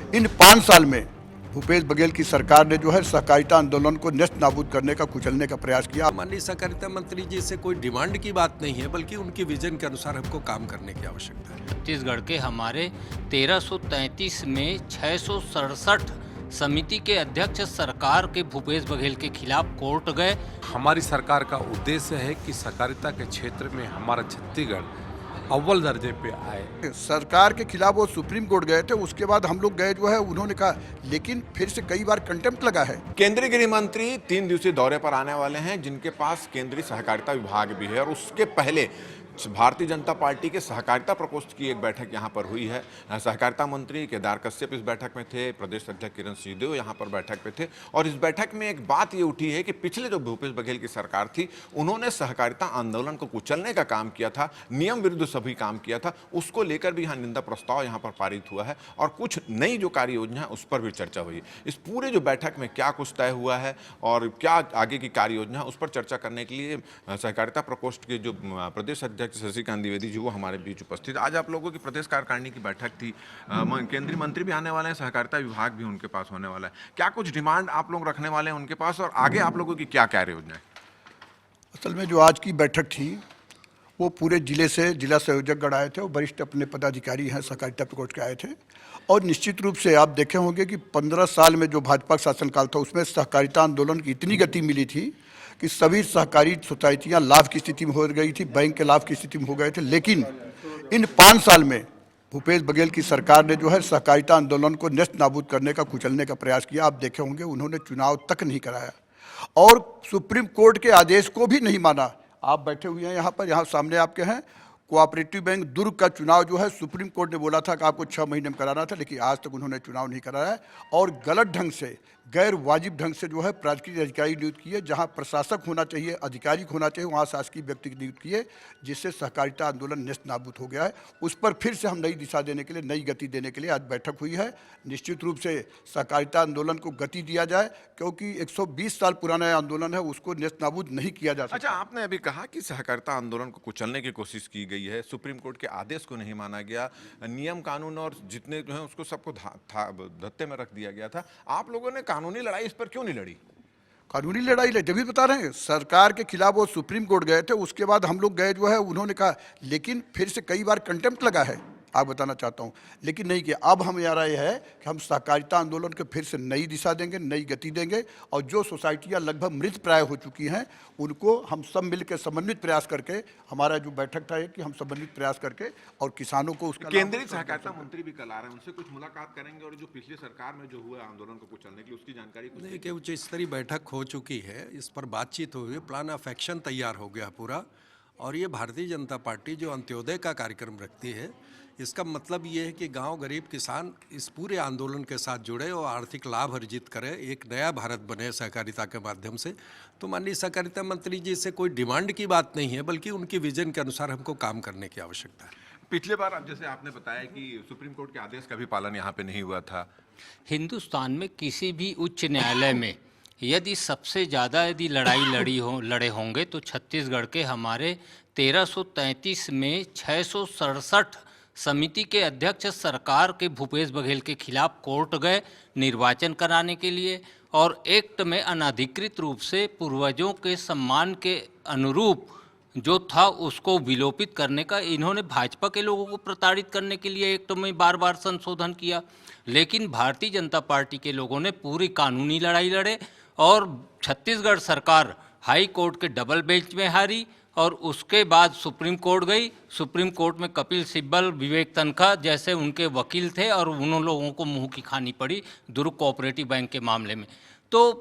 इन 5 साल में भूपेश बघेल की सरकार ने जो है सहकारिता आंदोलन को नेस्त नाबूद करने का, कुचलने का प्रयास किया। माननीय सहकारिता मंत्री जी से कोई डिमांड की बात नहीं है, बल्कि उनकी विजन के अनुसार हमको काम करने की आवश्यकता है। छत्तीसगढ़ के हमारे 1333 में 667 समिति के अध्यक्ष सरकार के भूपेश बघेल के खिलाफ कोर्ट गए। हमारी सरकार का उद्देश्य है कि सहकारिता के क्षेत्र में हमारा छत्तीसगढ़ अव्वल दर्जे पे आए। सरकार के खिलाफ वो सुप्रीम कोर्ट गए थे, उसके बाद हम लोग गए जो है, उन्होंने कहा, लेकिन फिर से कई बार कंटेम्प्ट लगा है। केंद्रीय गृह मंत्री 3 दिवसीय दौरे पर आने वाले हैं, जिनके पास केंद्रीय सहकारिता विभाग भी है। और उसके पहले भारतीय जनता पार्टी के सहकारिता प्रकोष्ठ की एक बैठक यहाँ पर हुई है। सहकारिता मंत्री केदार कश्यप इस बैठक में थे, प्रदेश अध्यक्ष किरण सिंहदेव यहाँ पर बैठक पे थे। और इस बैठक में एक बात ये उठी है कि पिछले जो भूपेश बघेल की सरकार थी, उन्होंने सहकारिता आंदोलन को कुचलने का काम किया था, नियम विरुद्ध सभी काम किया था। उसको लेकर भी यहाँ निंदा प्रस्ताव यहाँ पर पारित हुआ है और कुछ नई जो कार्य योजना है उस पर भी चर्चा हुई। इस पूरे जो बैठक में क्या कुछ तय हुआ है और क्या आगे की कार्य योजना है, उस पर चर्चा करने के लिए सहकारिता प्रकोष्ठ के जो प्रदेश अध्यक्ष शशिकांत द्विवेदी जी वो हमारे बीच उपस्थित। आज आप लोगों की प्रदेश कार्यकारिणी की बैठक थी, केंद्रीय मंत्री भी आने वाले हैं, सहकारिता विभाग भी उनके पास होने वाला है। क्या कुछ डिमांड आप लोग रखने वाले हैं उनके पास और आगे आप लोगों की क्या कार्य योजना है? असल में जो आज की बैठक थी वो पूरे जिले से जिला संयोजकगण आए थे और वरिष्ठ अपने पदाधिकारी हैं सहकारिता प्रकोष्ठ के आए थे। और निश्चित रूप से आप देखे होंगे कि 15 साल में जो भाजपा का शासनकाल था उसमें सहकारिता आंदोलन की इतनी गति मिली थी कि सभी सहकारी सोसाइटियां लाभ की स्थिति में हो गई थी, बैंक के लाभ की स्थिति में हो गए थे। लेकिन इन 5 साल में भूपेश बघेल की सरकार ने जो है सहकारिता आंदोलन को नेस्त नाबूद करने का, कुचलने का प्रयास किया। आप देखे होंगे उन्होंने चुनाव तक नहीं कराया और सुप्रीम कोर्ट के आदेश को भी नहीं माना। आप बैठे हुए हैं यहाँ पर, यहाँ सामने आपके हैं, कोऑपरेटिव बैंक दुर्ग का चुनाव जो है सुप्रीम कोर्ट ने बोला था कि आपको 6 महीने में कराना था, लेकिन आज तक उन्होंने चुनाव नहीं कराया है और गलत ढंग से, गैर वाजिब ढंग से जो है प्राधिकारी अधिकारी नियुक्त किए। जहां प्रशासक होना चाहिए, अधिकारी होना चाहिए, वहां शासकीय व्यक्ति नियुक्त किए, जिससे सहकारिता आंदोलन नेस्त नाबूद हो गया है। उस पर फिर से हम नई दिशा देने के लिए, नई गति देने के लिए आज बैठक हुई है। निश्चित रूप से सहकारिता आंदोलन को गति दिया जाए, क्योंकि 120 साल पुराना आंदोलन है, उसको नेस्त नाबूद नहीं किया जा सकता। अच्छा, आपने अभी कहा कि सहकारिता आंदोलन को कुचलने की कोशिश की गई है, सुप्रीम कोर्ट के आदेश को नहीं माना गया, नियम कानून और जितने जो है उसको सबको धत्ते में रख दिया गया था। आप लोगों ने कानूनी लड़ाई इस पर क्यों नहीं लड़ी? कानूनी लड़ाई ले, जब भी बता रहे हैं, सरकार के खिलाफ वो सुप्रीम कोर्ट गए थे, उसके बाद हम लोग गए जो है, उन्होंने कहा, लेकिन फिर से कई बार कंटेम्प्ट लगा है। आप बताना चाहता हूं, लेकिन नहीं किया। अब हम यार ये है कि हम सहकारिता आंदोलन को फिर से नई दिशा देंगे, नई गति देंगे और जो सोसाइटियां लगभग मृत प्राय हो चुकी हैं उनको हम सब मिलकर समन्वित प्रयास करके, हमारा जो बैठक था कि हम समन्वित प्रयास करके और किसानों को उसका। केंद्रीय सहकारिता मंत्री भी कल आ रहे हैं, उनसे कुछ मुलाकात करेंगे और जो पिछली सरकार में जो हुआ आंदोलन को कुचलने के लिए उसकी जानकारी कुछ नहीं कि उच्च स्तरीय बैठक हो चुकी है, इस पर बातचीत हुई है, प्लान ऑफ एक्शन तैयार हो गया पूरा। और ये भारतीय जनता पार्टी जो अंत्योदय का कार्यक्रम रखती है, इसका मतलब ये है कि गांव गरीब किसान इस पूरे आंदोलन के साथ जुड़े और आर्थिक लाभ अर्जित करें, एक नया भारत बने सहकारिता के माध्यम से। तो माननीय सहकारिता मंत्री जी से कोई डिमांड की बात नहीं है, बल्कि उनकी विजन के अनुसार हमको काम करने की आवश्यकता है। पिछले बार जैसे आपने बताया कि सुप्रीम कोर्ट के आदेश का भी पालन यहाँ पे नहीं हुआ था। हिंदुस्तान में किसी भी उच्च न्यायालय में यदि सबसे ज़्यादा लड़े होंगे तो छत्तीसगढ़ के हमारे 1333 में 667 समिति के अध्यक्ष सरकार के भूपेश बघेल के खिलाफ कोर्ट गए निर्वाचन कराने के लिए और एक्ट में अनधिकृत रूप से पूर्वजों के सम्मान के अनुरूप जो था उसको विलोपित करने का इन्होंने भाजपा के लोगों को प्रताड़ित करने के लिए एक्ट में बार बार संशोधन किया। लेकिन भारतीय जनता पार्टी के लोगों ने पूरी कानूनी लड़ाई लड़े और छत्तीसगढ़ सरकार हाई कोर्ट के डबल बेंच में हारी और उसके बाद सुप्रीम कोर्ट गई। सुप्रीम कोर्ट में कपिल सिब्बल, विवेक तनखा जैसे उनके वकील थे और उन लोगों को मुंह की खानी पड़ी दुर्ग कोऑपरेटिव बैंक के मामले में। तो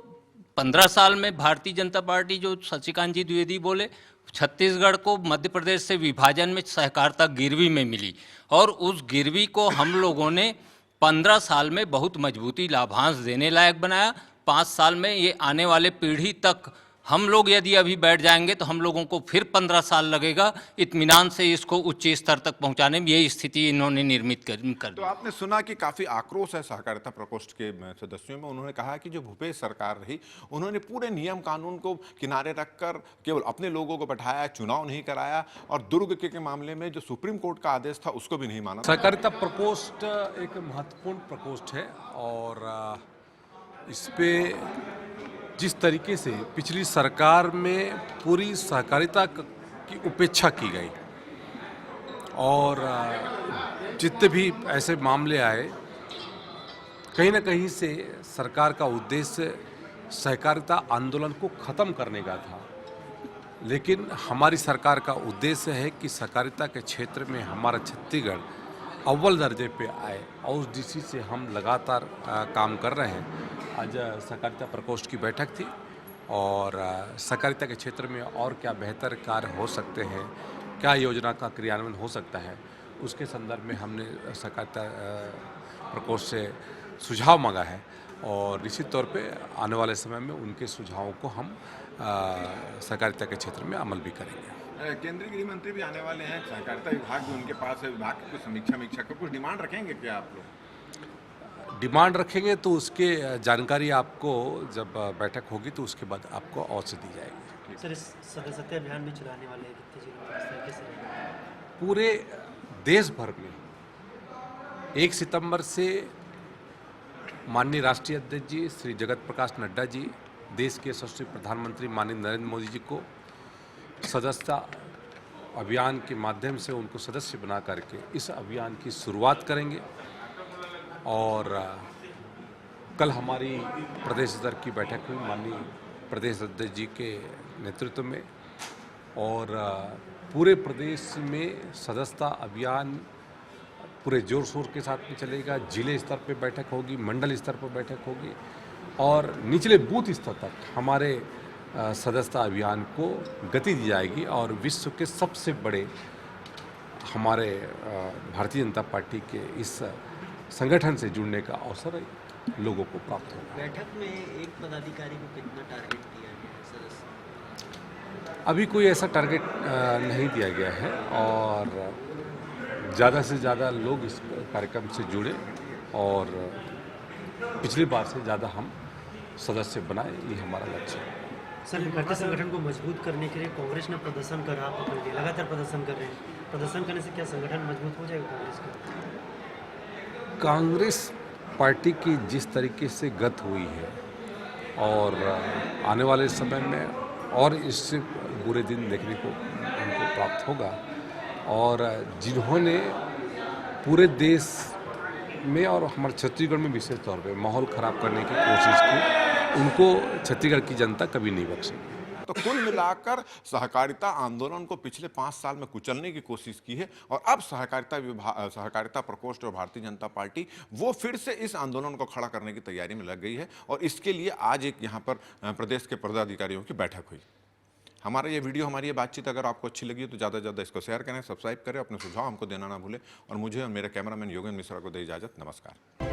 15 साल में भारतीय जनता पार्टी, जो शशिकांत जी द्विवेदी बोले, छत्तीसगढ़ को मध्य प्रदेश से विभाजन में सहकारिता गिरवी में मिली और उस गिरवी को हम लोगों ने 15 साल में बहुत मजबूती लाभांश देने लायक बनाया। 5 साल में ये आने वाले पीढ़ी तक हम लोग यदि अभी बैठ जाएंगे तो हम लोगों को फिर 15 साल लगेगा इत्मीनान से इसको उच्च स्तर तक पहुंचाने में। यही स्थिति इन्होंने निर्मित कर तो आपने सुना कि काफी आक्रोश है सहकारिता प्रकोष्ठ के सदस्यों में। उन्होंने कहा कि जो भूपेश सरकार रही, उन्होंने पूरे नियम कानून को किनारे रखकर केवल अपने लोगों को बैठाया, चुनाव नहीं कराया और दुर्ग के मामले में जो सुप्रीम कोर्ट का आदेश था उसको भी नहीं माना। सहकारिता प्रकोष्ठ एक महत्वपूर्ण प्रकोष्ठ है और इस पे जिस तरीके से पिछली सरकार में पूरी सहकारिता की उपेक्षा की गई और जितने भी ऐसे मामले आए, कहीं ना कहीं से सरकार का उद्देश्य सहकारिता आंदोलन को ख़त्म करने का था। लेकिन हमारी सरकार का उद्देश्य है कि सहकारिता के क्षेत्र में हमारा छत्तीसगढ़ अव्वल दर्जे पे आए और उस दृष्टि से हम लगातार काम कर रहे हैं। आज सहकारिता प्रकोष्ठ की बैठक थी और सहकारिता के क्षेत्र में और क्या बेहतर कार्य हो सकते हैं, क्या योजना का क्रियान्वयन हो सकता है, उसके संदर्भ में हमने सहकारिता प्रकोष्ठ से सुझाव मांगा है और निश्चित तौर पे आने वाले समय में उनके सुझावों को हम सहकारिता के क्षेत्र में अमल भी करेंगे। केंद्रीय गृह मंत्री भी आने वाले हैं, सहकारिता विभाग भी उनके पास है, विभाग की कुछ समीक्षा का कुछ डिमांड रखेंगे क्या आप लोग? डिमांड रखेंगे तो उसके जानकारी आपको जब बैठक होगी तो उसके बाद आपको अवश्य दी जाएगी। सर, इस सदस्यता अभियान भी चलाने वाले हैं कितने जिलों में, इस तरीके से पूरे देश भर में 1 सितंबर से माननीय राष्ट्रीय अध्यक्ष जी श्री जगत प्रकाश नड्डा जी देश के यशस्वी प्रधानमंत्री माननीय नरेंद्र मोदी जी को सदस्यता अभियान के माध्यम से उनको सदस्य बना करके इस अभियान की शुरुआत करेंगे और कल हमारी प्रदेश स्तर की बैठक हुई माननीय प्रदेश अध्यक्ष जी के नेतृत्व में और पूरे प्रदेश में सदस्यता अभियान पूरे जोर शोर के साथ में चलेगा। जिले स्तर पर बैठक होगी, मंडल स्तर पर बैठक होगी और निचले बूथ स्तर तक हमारे सदस्यता अभियान को गति दी जाएगी और विश्व के सबसे बड़े हमारे भारतीय जनता पार्टी के इस संगठन से जुड़ने का अवसर लोगों को प्राप्त होगा। बैठक में एक पदाधिकारी को कितना टारगेट दिया गया है सदस्य? अभी कोई ऐसा टारगेट नहीं दिया गया है और ज़्यादा से ज़्यादा लोग इस कार्यक्रम से जुड़े और पिछली बार से ज़्यादा हम सदस्य बनाए, ये हमारा लक्ष्य है। सर, विपक्षी संगठन को मजबूत करने के लिए कांग्रेस ने प्रदर्शन कर रहा पकड़ लिया, लगातार प्रदर्शन कर रहे हैं। प्रदर्शन करने से क्या संगठन मजबूत हो जाएगा कांग्रेस का? कांग्रेस पार्टी की जिस तरीके से गत हुई है और आने वाले समय में और इससे बुरे दिन देखने को हमको प्राप्त होगा और जिन्होंने पूरे देश में और हमारे छत्तीसगढ़ में विशेष तौर पे माहौल खराब करने की कोशिश की, उनको छत्तीसगढ़ की जनता कभी नहीं बख्शेगी। तो कुल मिलाकर सहकारिता आंदोलन को पिछले 5 साल में कुचलने की कोशिश की है और अब सहकारिता प्रकोष्ठ और भारतीय जनता पार्टी वो फिर से इस आंदोलन को खड़ा करने की तैयारी में लग गई है और इसके लिए आज एक यहाँ पर प्रदेश के पदाधिकारियों की बैठक हुई। हमारा ये वीडियो, हमारी ये बातचीत अगर आपको अच्छी लगी तो ज़्यादा से ज़्यादा इसको शेयर करें, सब्सक्राइब करें, अपने सुझाव हमको देना ना भूलें और मुझे और मेरे कैमरामैन योगेंद्र मिश्रा को दे इजाज़त। नमस्कार।